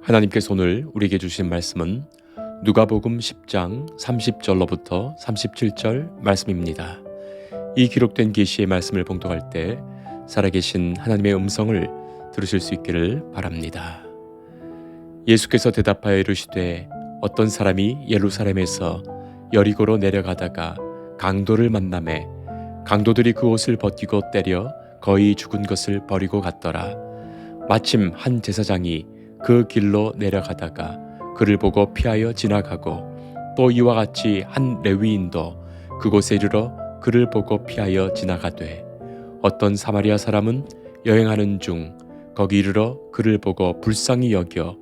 하나님께서 오늘 우리에게 주신 말씀은 누가복음 10장 30절로부터 37절 말씀입니다. 이 기록된 계시의 말씀을 봉독할 때 살아계신 하나님의 음성을 들으실 수 있기를 바랍니다. 예수께서 대답하여 이르시되 어떤 사람이 예루살렘에서 여리고로 내려가다가 강도를 만나매 강도들이 그 옷을 벗기고 때려 거의 죽은 것을 버리고 갔더라. 마침 한 제사장이 그 길로 내려가다가 그를 보고 피하여 지나가고 또 이와 같이 한 레위인도 그곳에 이르러 그를 보고 피하여 지나가되 어떤 사마리아 사람은 여행하는 중 거기 이르러 그를 보고 불쌍히 여겨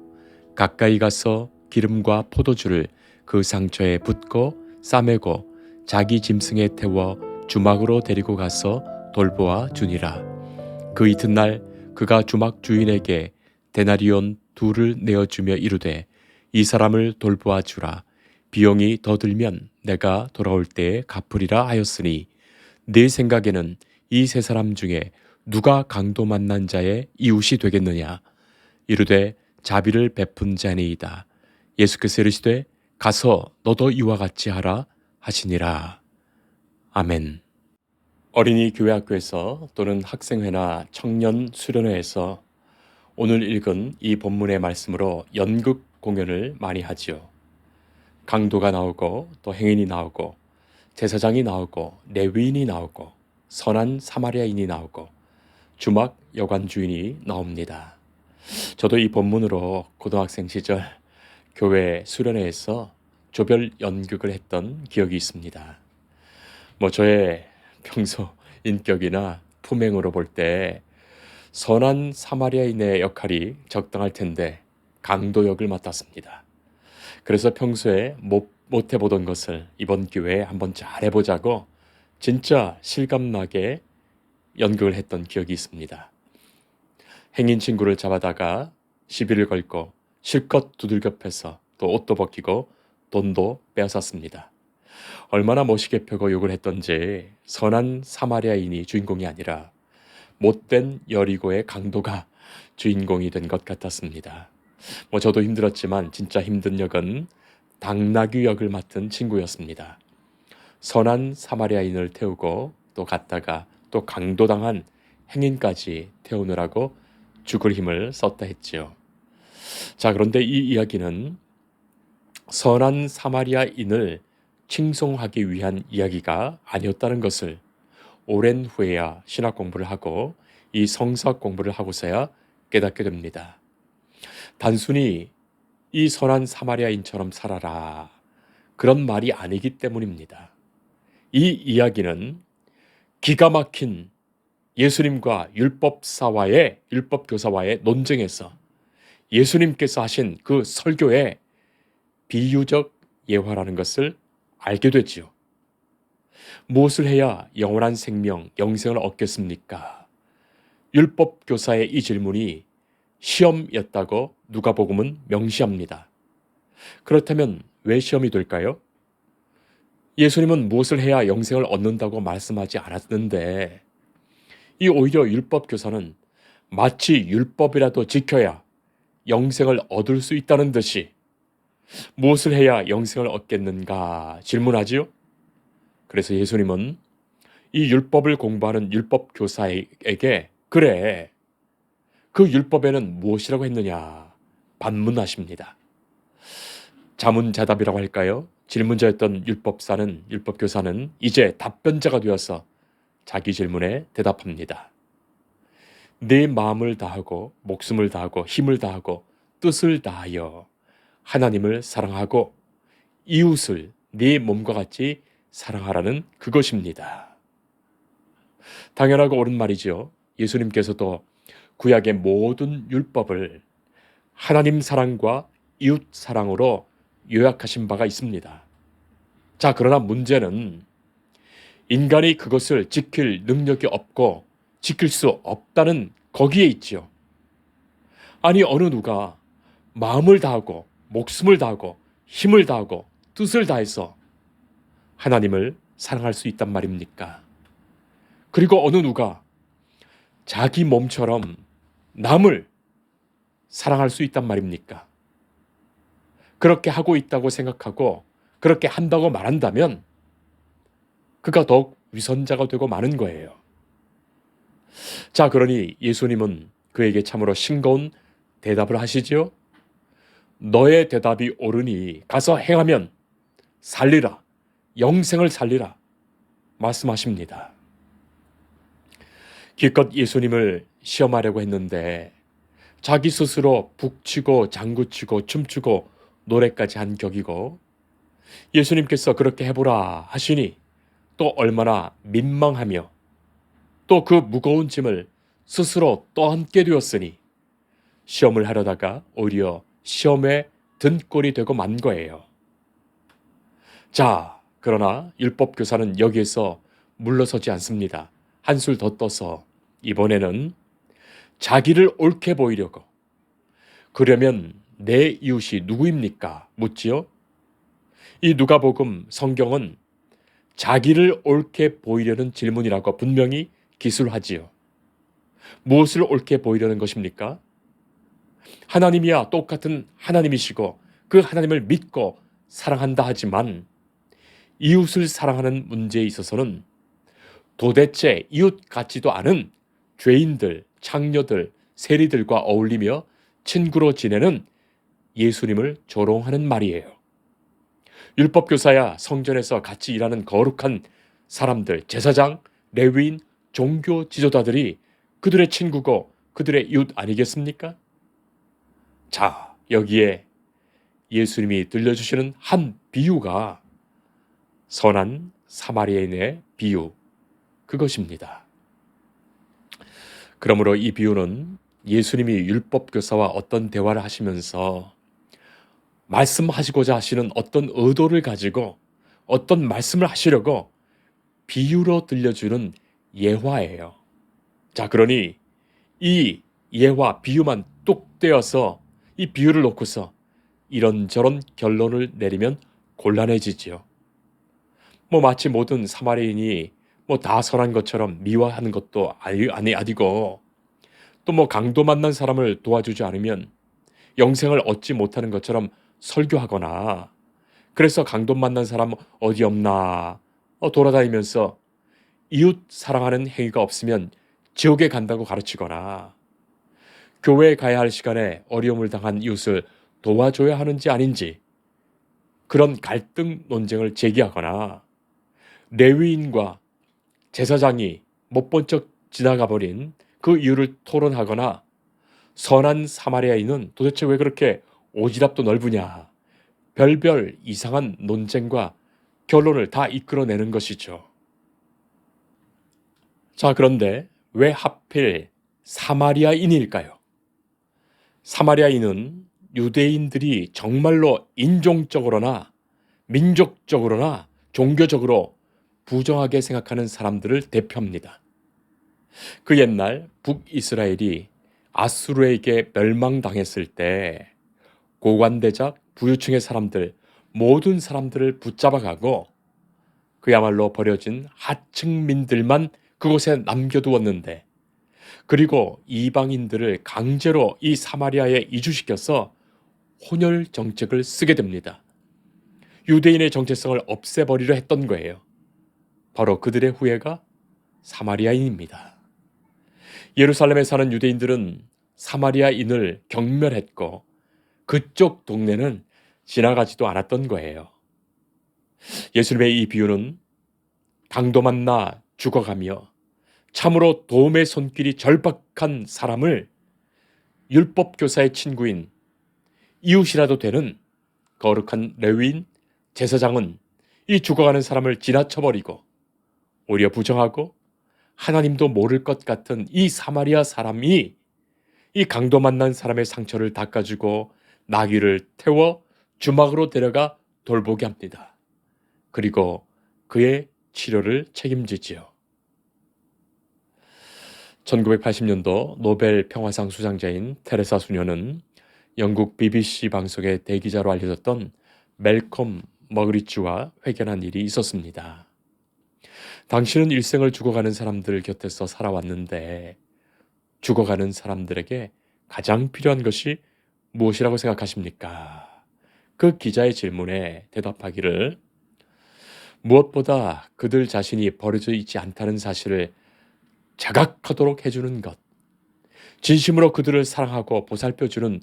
가까이 가서 기름과 포도주를 그 상처에 붓고 싸매고 자기 짐승에 태워 주막으로 데리고 가서 돌보아 주니라. 그 이튿날 그가 주막 주인에게 데나리온 2를 내어주며 이르되 이 사람을 돌보아 주라. 비용이 더 들면 내가 돌아올 때에 갚으리라 하였으니 네 생각에는 이 세 사람 중에 누가 강도 만난 자의 이웃이 되겠느냐? 이르되 자비를 베푼 자니이다. 예수께서 이르시되 가서 너도 이와 같이 하라 하시니라. 아멘. 어린이 교회 학교에서 또는 학생회나 청년 수련회에서 오늘 읽은 이 본문의 말씀으로 연극 공연을 많이 하지요. 강도가 나오고 또 행인이 나오고 제사장이 나오고 레위인이 나오고 선한 사마리아인이 나오고 주막 여관 주인이 나옵니다. 저도 이 본문으로 고등학생 시절 교회 수련회에서 조별 연극을 했던 기억이 있습니다. 저의 평소 인격이나 품행으로 볼 때 선한 사마리아인의 역할이 적당할 텐데 강도 역을 맡았습니다. 그래서 평소에 못 해보던 것을 이번 기회에 한번 잘 해보자고 진짜 실감나게 연극을 했던 기억이 있습니다. 행인 친구를 잡아다가 시비를 걸고 실컷 두들겨 패서 또 옷도 벗기고 돈도 빼앗았습니다. 얼마나 멋있게 펴고 욕을 했던지 선한 사마리아인이 주인공이 아니라 못된 여리고의 강도가 주인공이 된 것 같았습니다. 저도 힘들었지만 진짜 힘든 역은 당나귀 역을 맡은 친구였습니다. 선한 사마리아인을 태우고 또 갔다가 또 강도당한 행인까지 태우느라고 죽을 힘을 썼다 했지요. 자, 그런데 이 이야기는 선한 사마리아인을 칭송하기 위한 이야기가 아니었다는 것을 오랜 후에야 신학 공부를 하고 이 성서 공부를 하고서야 깨닫게 됩니다. 단순히 이 선한 사마리아인처럼 살아라 그런 말이 아니기 때문입니다. 이 이야기는 기가 막힌 예수님과 율법교사와의 논쟁에서 예수님께서 하신 그 설교의 비유적 예화라는 것을 알게 되지요. 무엇을 해야 영원한 생명, 영생을 얻겠습니까? 율법교사의 이 질문이 시험이었다고 누가복음은 명시합니다. 그렇다면 왜 시험이 될까요? 예수님은 무엇을 해야 영생을 얻는다고 말씀하지 않았는데 이 오히려 율법교사는 마치 율법이라도 지켜야 영생을 얻을 수 있다는 듯이 무엇을 해야 영생을 얻겠는가 질문하지요? 그래서 예수님은 이 율법을 공부하는 율법교사에게 그래, 그 율법에는 무엇이라고 했느냐 반문하십니다. 자문자답이라고 할까요? 질문자였던 율법교사는 이제 답변자가 되어서 자기 질문에 대답합니다. 네 마음을 다하고 목숨을 다하고 힘을 다하고 뜻을 다하여 하나님을 사랑하고 이웃을 네 몸과 같이 사랑하라는 그것입니다. 당연하고 옳은 말이지요. 예수님께서도 구약의 모든 율법을 하나님 사랑과 이웃 사랑으로 요약하신 바가 있습니다. 자, 그러나 문제는 인간이 그것을 지킬 능력이 없고 지킬 수 없다는 거기에 있지요. 아니, 어느 누가 마음을 다하고 목숨을 다하고 힘을 다하고 뜻을 다해서 하나님을 사랑할 수 있단 말입니까? 그리고 어느 누가 자기 몸처럼 남을 사랑할 수 있단 말입니까? 그렇게 하고 있다고 생각하고 그렇게 한다고 말한다면 그가 더욱 위선자가 되고 마는 거예요. 자, 그러니 예수님은 그에게 참으로 싱거운 대답을 하시지요. 너의 대답이 옳으니 가서 행하면 살리라. 영생을 살리라. 말씀하십니다. 기껏 예수님을 시험하려고 했는데 자기 스스로 북치고 장구치고 춤추고 노래까지 한 격이고 예수님께서 그렇게 해보라 하시니 또 얼마나 민망하며 또 그 무거운 짐을 스스로 떠안게 되었으니 시험을 하려다가 오히려 시험에 든 꼴이 되고 만 거예요. 자, 그러나 율법교사는 여기에서 물러서지 않습니다. 한술 더 떠서 이번에는 자기를 옳게 보이려고 그러면 내 이웃이 누구입니까? 묻지요. 이 누가복음 성경은 자기를 옳게 보이려는 질문이라고 분명히 기술하지요. 무엇을 옳게 보이려는 것입니까? 하나님이야 똑같은 하나님이시고 그 하나님을 믿고 사랑한다 하지만 이웃을 사랑하는 문제에 있어서는 도대체 이웃 같지도 않은 죄인들, 창녀들, 세리들과 어울리며 친구로 지내는 예수님을 조롱하는 말이에요. 율법교사야 성전에서 같이 일하는 거룩한 사람들, 제사장, 레위인, 종교 지도자들이 그들의 친구고 그들의 이웃 아니겠습니까? 자, 여기에 예수님이 들려주시는 한 비유가 선한 사마리아인의 비유, 그것입니다. 그러므로 이 비유는 예수님이 율법교사와 어떤 대화를 하시면서 말씀하시고자 하시는 어떤 의도를 가지고 어떤 말씀을 하시려고 비유로 들려주는 예화예요. 자, 그러니 이 예화, 비유만 뚝 떼어서 이 비유를 놓고서 이런저런 결론을 내리면 곤란해지지요. 마치 모든 사마리아인이 다 선한 것처럼 미화하는 것도 아니고 또 강도 만난 사람을 도와주지 않으면 영생을 얻지 못하는 것처럼 설교하거나 그래서 강도 만난 사람 어디 없나 돌아다니면서 이웃 사랑하는 행위가 없으면 지옥에 간다고 가르치거나 교회에 가야 할 시간에 어려움을 당한 이웃을 도와줘야 하는지 아닌지 그런 갈등 논쟁을 제기하거나 레위인과 제사장이 못 본 척 지나가 버린 그 이유를 토론하거나 선한 사마리아인은 도대체 왜 그렇게 오지랖도 넓으냐 별별 이상한 논쟁과 결론을 다 이끌어내는 것이죠. 자, 그런데 왜 하필 사마리아인일까요? 사마리아인은 유대인들이 정말로 인종적으로나 민족적으로나 종교적으로 부정하게 생각하는 사람들을 대표합니다. 그 옛날 북이스라엘이 아수르에게 멸망당했을 때 고관대작 부유층의 사람들 모든 사람들을 붙잡아가고 그야말로 버려진 하층민들만 그곳에 남겨두었는데 그리고 이방인들을 강제로 이 사마리아에 이주시켜서 혼혈 정책을 쓰게 됩니다. 유대인의 정체성을 없애버리려 했던 거예요. 바로 그들의 후예가 사마리아인입니다. 예루살렘에 사는 유대인들은 사마리아인을 경멸했고 그쪽 동네는 지나가지도 않았던 거예요. 예수님의 이 비유는 강도 만나 죽어가며 참으로 도움의 손길이 절박한 사람을 율법교사의 친구인 이웃이라도 되는 거룩한 레위인 제사장은 이 죽어가는 사람을 지나쳐버리고 오히려 부정하고 하나님도 모를 것 같은 이 사마리아 사람이 이 강도 만난 사람의 상처를 닦아주고 나귀를 태워 주막으로 데려가 돌보게 합니다. 그리고 그의 치료를 책임지지요. 1980년도 노벨 평화상 수상자인 테레사 수녀는 영국 BBC 방송의 대기자로 알려졌던 멜콤 머그리츠와 회견한 일이 있었습니다. 당신은 일생을 죽어가는 사람들 곁에서 살아왔는데 죽어가는 사람들에게 가장 필요한 것이 무엇이라고 생각하십니까? 그 기자의 질문에 대답하기를 무엇보다 그들 자신이 버려져 있지 않다는 사실을 자각하도록 해주는 것, 진심으로 그들을 사랑하고 보살펴주는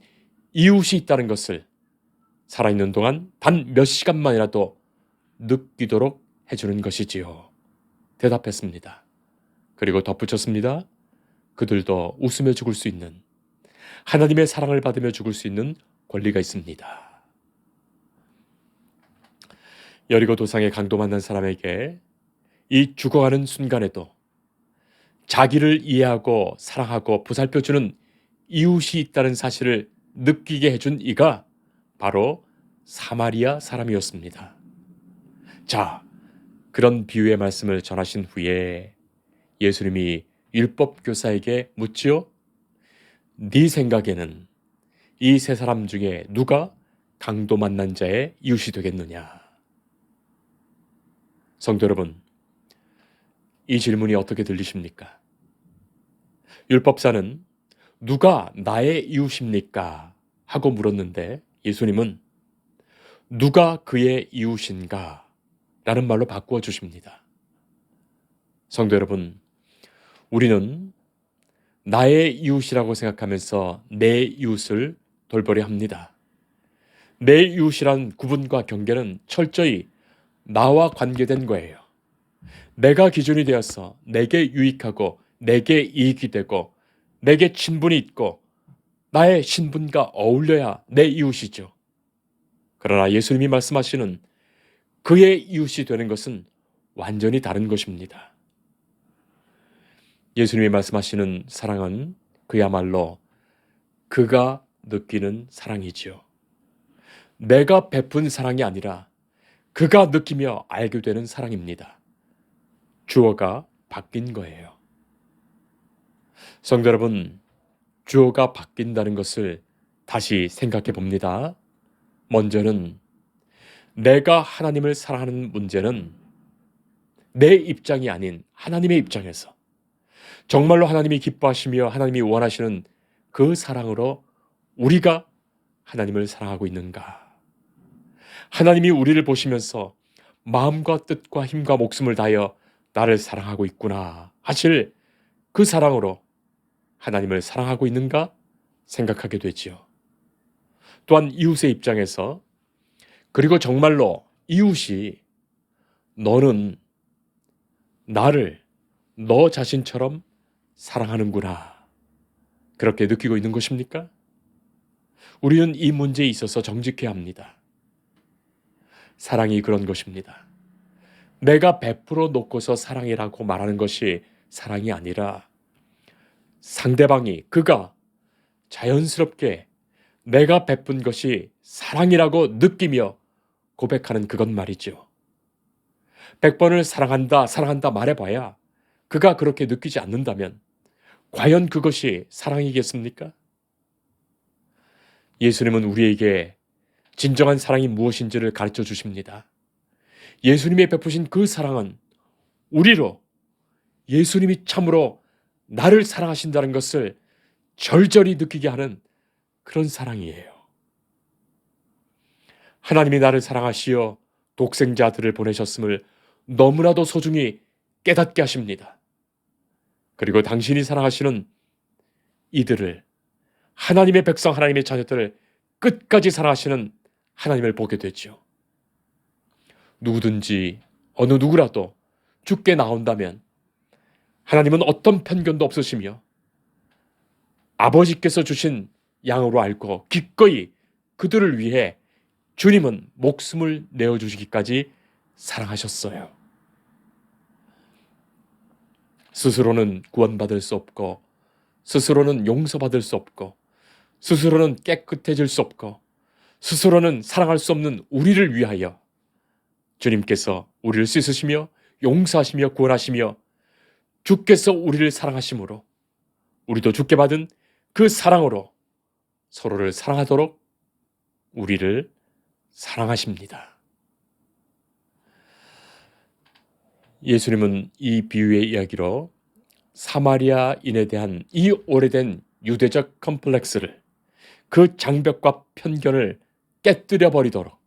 이웃이 있다는 것을 살아있는 동안 단 몇 시간만이라도 느끼도록 해주는 것이지요. 대답했습니다. 그리고 덧붙였습니다. 그들도 웃으며 죽을 수 있는, 하나님의 사랑을 받으며 죽을 수 있는 권리가 있습니다. 여리고 도상에 강도 만난 사람에게 이 죽어가는 순간에도 자기를 이해하고 사랑하고 보살펴주는 이웃이 있다는 사실을 느끼게 해준 이가 바로 사마리아 사람이었습니다. 자, 그런 비유의 말씀을 전하신 후에 예수님이 율법교사에게 묻지요. 네 생각에는 이 세 사람 중에 누가 강도 만난 자의 이웃이 되겠느냐? 성도 여러분, 이 질문이 어떻게 들리십니까? 율법사는 누가 나의 이웃입니까? 하고 물었는데 예수님은 누가 그의 이웃인가? 라는 말로 바꾸어 주십니다. 성도 여러분, 우리는 나의 이웃이라고 생각하면서 내 이웃을 돌보려 합니다. 내 이웃이란 구분과 경계는 철저히 나와 관계된 거예요. 내가 기준이 되어서 내게 유익하고 내게 이익이 되고 내게 친분이 있고 나의 신분과 어울려야 내 이웃이죠. 그러나 예수님이 말씀하시는 그의 이웃이 되는 것은 완전히 다른 것입니다. 예수님이 말씀하시는 사랑은 그야말로 그가 느끼는 사랑이지요. 내가 베푼 사랑이 아니라 그가 느끼며 알게 되는 사랑입니다. 주어가 바뀐 거예요. 성도 여러분, 주어가 바뀐다는 것을 다시 생각해 봅니다. 먼저는 내가 하나님을 사랑하는 문제는 내 입장이 아닌 하나님의 입장에서 정말로 하나님이 기뻐하시며 하나님이 원하시는 그 사랑으로 우리가 하나님을 사랑하고 있는가? 하나님이 우리를 보시면서 마음과 뜻과 힘과 목숨을 다하여 나를 사랑하고 있구나 하실 그 사랑으로 하나님을 사랑하고 있는가 생각하게 되지요. 또한 이웃의 입장에서 그리고 정말로 이웃이 너는 나를 너 자신처럼 사랑하는구나 그렇게 느끼고 있는 것입니까? 우리는 이 문제에 있어서 정직해야 합니다. 사랑이 그런 것입니다. 내가 베풀어 놓고서 사랑이라고 말하는 것이 사랑이 아니라 상대방이 그가 자연스럽게 내가 베푼 것이 사랑이라고 느끼며 고백하는 그것 말이죠. 100번을 사랑한다, 사랑한다 말해봐야 그가 그렇게 느끼지 않는다면 과연 그것이 사랑이겠습니까? 예수님은 우리에게 진정한 사랑이 무엇인지를 가르쳐 주십니다. 예수님이 베푸신 그 사랑은 우리로 예수님이 참으로 나를 사랑하신다는 것을 절절히 느끼게 하는 그런 사랑이에요. 하나님이 나를 사랑하시어 독생자들을 보내셨음을 너무나도 소중히 깨닫게 하십니다. 그리고 당신이 사랑하시는 이들을 하나님의 백성, 하나님의 자녀들을 끝까지 사랑하시는 하나님을 보게 되죠. 누구든지 어느 누구라도 죽게 나온다면 하나님은 어떤 편견도 없으시며 아버지께서 주신 양으로 알고 기꺼이 그들을 위해 주님은 목숨을 내어주시기까지 사랑하셨어요. 스스로는 구원받을 수 없고 스스로는 용서받을 수 없고 스스로는 깨끗해질 수 없고 스스로는 사랑할 수 없는 우리를 위하여 주님께서 우리를 씻으시며 용서하시며 구원하시며 주께서 우리를 사랑하심으로 우리도 주께 받은 그 사랑으로 서로를 사랑하도록 우리를 사랑하십니다. 예수님은 이 비유의 이야기로 사마리아인에 대한 이 오래된 유대적 컴플렉스를 그 장벽과 편견을 깨뜨려 버리도록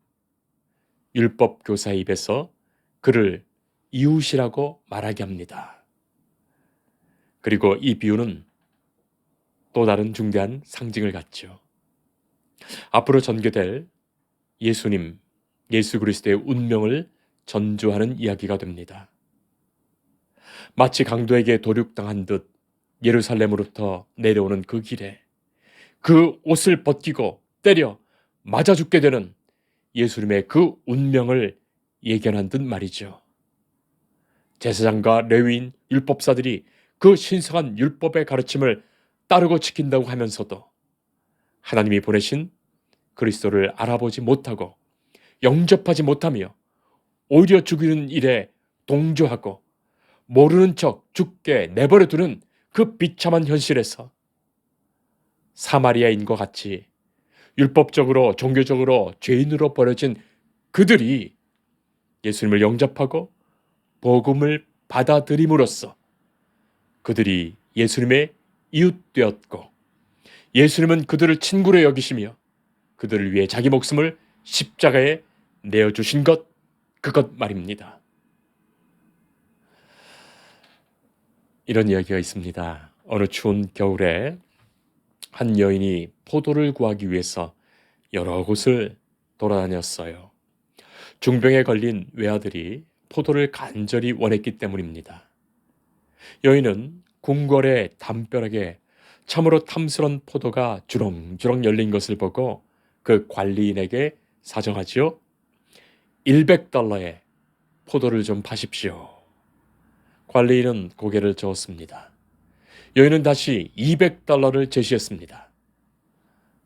율법 교사의 입에서 그를 이웃이라고 말하게 합니다. 그리고 이 비유는 또 다른 중대한 상징을 갖죠. 앞으로 전개될 예수님, 예수 그리스도의 운명을 전조하는 이야기가 됩니다. 마치 강도에게 도륙당한 듯 예루살렘으로부터 내려오는 그 길에 그 옷을 벗기고 때려 맞아 죽게 되는 예수님의 그 운명을 예견한 듯 말이죠. 제사장과 레위인 율법사들이 그 신성한 율법의 가르침을 따르고 지킨다고 하면서도 하나님이 보내신 그리스도를 알아보지 못하고 영접하지 못하며 오히려 죽이는 일에 동조하고 모르는 척 죽게 내버려 두는 그 비참한 현실에서 사마리아인과 같이 율법적으로 종교적으로 죄인으로 버려진 그들이 예수님을 영접하고 복음을 받아들임으로써 그들이 예수님의 이웃되었고 예수님은 그들을 친구로 여기시며 그들을 위해 자기 목숨을 십자가에 내어주신 것, 그것 말입니다. 이런 이야기가 있습니다. 어느 추운 겨울에 한 여인이 포도를 구하기 위해서 여러 곳을 돌아다녔어요. 중병에 걸린 외아들이 포도를 간절히 원했기 때문입니다. 여인은 궁궐의 담벼락에 참으로 탐스런 포도가 주렁주렁 열린 것을 보고 그 관리인에게 사정하지요. 100달러에 포도를 좀 파십시오. 관리인은 고개를 저었습니다. 여인은 다시 200달러를 제시했습니다.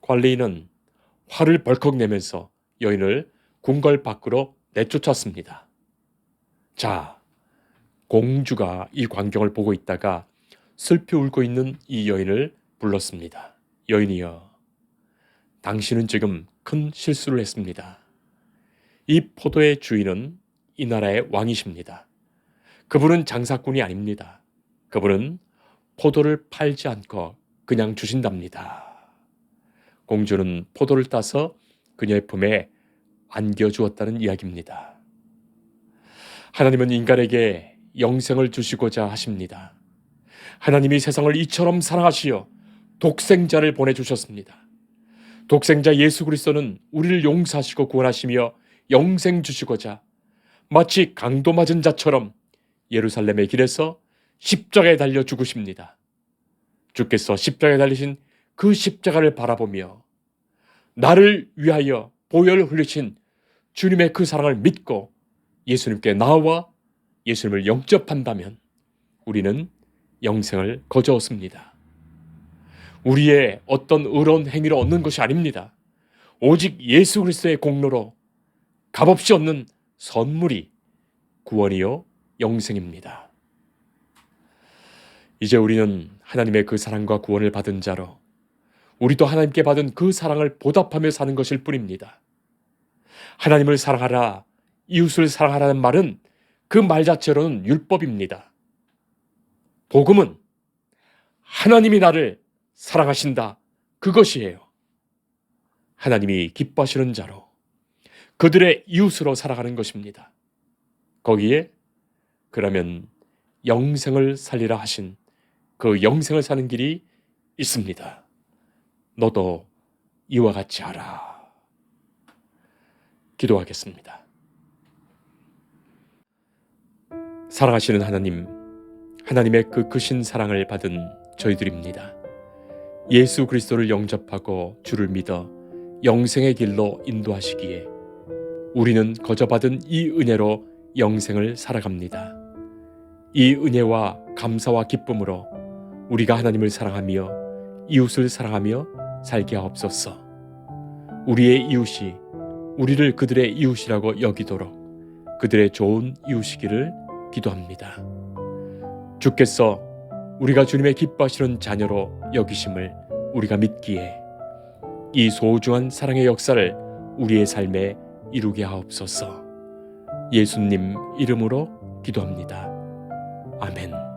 관리인은 화를 벌컥 내면서 여인을 궁궐 밖으로 내쫓았습니다. 자, 공주가 이 광경을 보고 있다가 슬피 울고 있는 이 여인을 불렀습니다. 여인이여, 당신은 지금 큰 실수를 했습니다. 이 포도의 주인은 이 나라의 왕이십니다. 그분은 장사꾼이 아닙니다. 그분은 포도를 팔지 않고 그냥 주신답니다. 공주는 포도를 따서 그녀의 품에 안겨주었다는 이야기입니다. 하나님은 인간에게 영생을 주시고자 하십니다. 하나님이 세상을 이처럼 사랑하시어 독생자를 보내주셨습니다. 독생자 예수 그리스도는 우리를 용서하시고 구원하시며 영생 주시고자 마치 강도 맞은 자처럼 예루살렘의 길에서 십자가에 달려 죽으십니다. 주께서 십자가에 달리신 그 십자가를 바라보며 나를 위하여 보혈을 흘리신 주님의 그 사랑을 믿고 예수님께 나와 예수님을 영접한다면 우리는 영생을 거저얻습니다. 우리의 어떤 의로운 행위로 얻는 것이 아닙니다. 오직 예수 그리스도의 공로로 값없이 얻는 선물이 구원이요 영생입니다. 이제 우리는 하나님의 그 사랑과 구원을 받은 자로 우리도 하나님께 받은 그 사랑을 보답하며 사는 것일 뿐입니다. 하나님을 사랑하라, 이웃을 사랑하라는 말은 그 말 자체로는 율법입니다. 복음은 하나님이 나를 사랑하신다, 그것이에요. 하나님이 기뻐하시는 자로 그들의 이웃으로 살아가는 것입니다. 거기에 그러면 영생을 살리라 하신 그 영생을 사는 길이 있습니다. 너도 이와 같이 하라. 기도하겠습니다. 사랑하시는 하나님, 하나님의 그 크신 사랑을 받은 저희들입니다. 예수 그리스도를 영접하고 주를 믿어 영생의 길로 인도하시기에 우리는 거저받은 이 은혜로 영생을 살아갑니다. 이 은혜와 감사와 기쁨으로 우리가 하나님을 사랑하며 이웃을 사랑하며 살게 하옵소서. 우리의 이웃이 우리를 그들의 이웃이라고 여기도록 그들의 좋은 이웃이기를 기도합니다. 주께서 우리가 주님의 기뻐하시는 자녀로 여기심을 우리가 믿기에 이 소중한 사랑의 역사를 우리의 삶에 이루게 하옵소서. 예수님 이름으로 기도합니다. 아멘.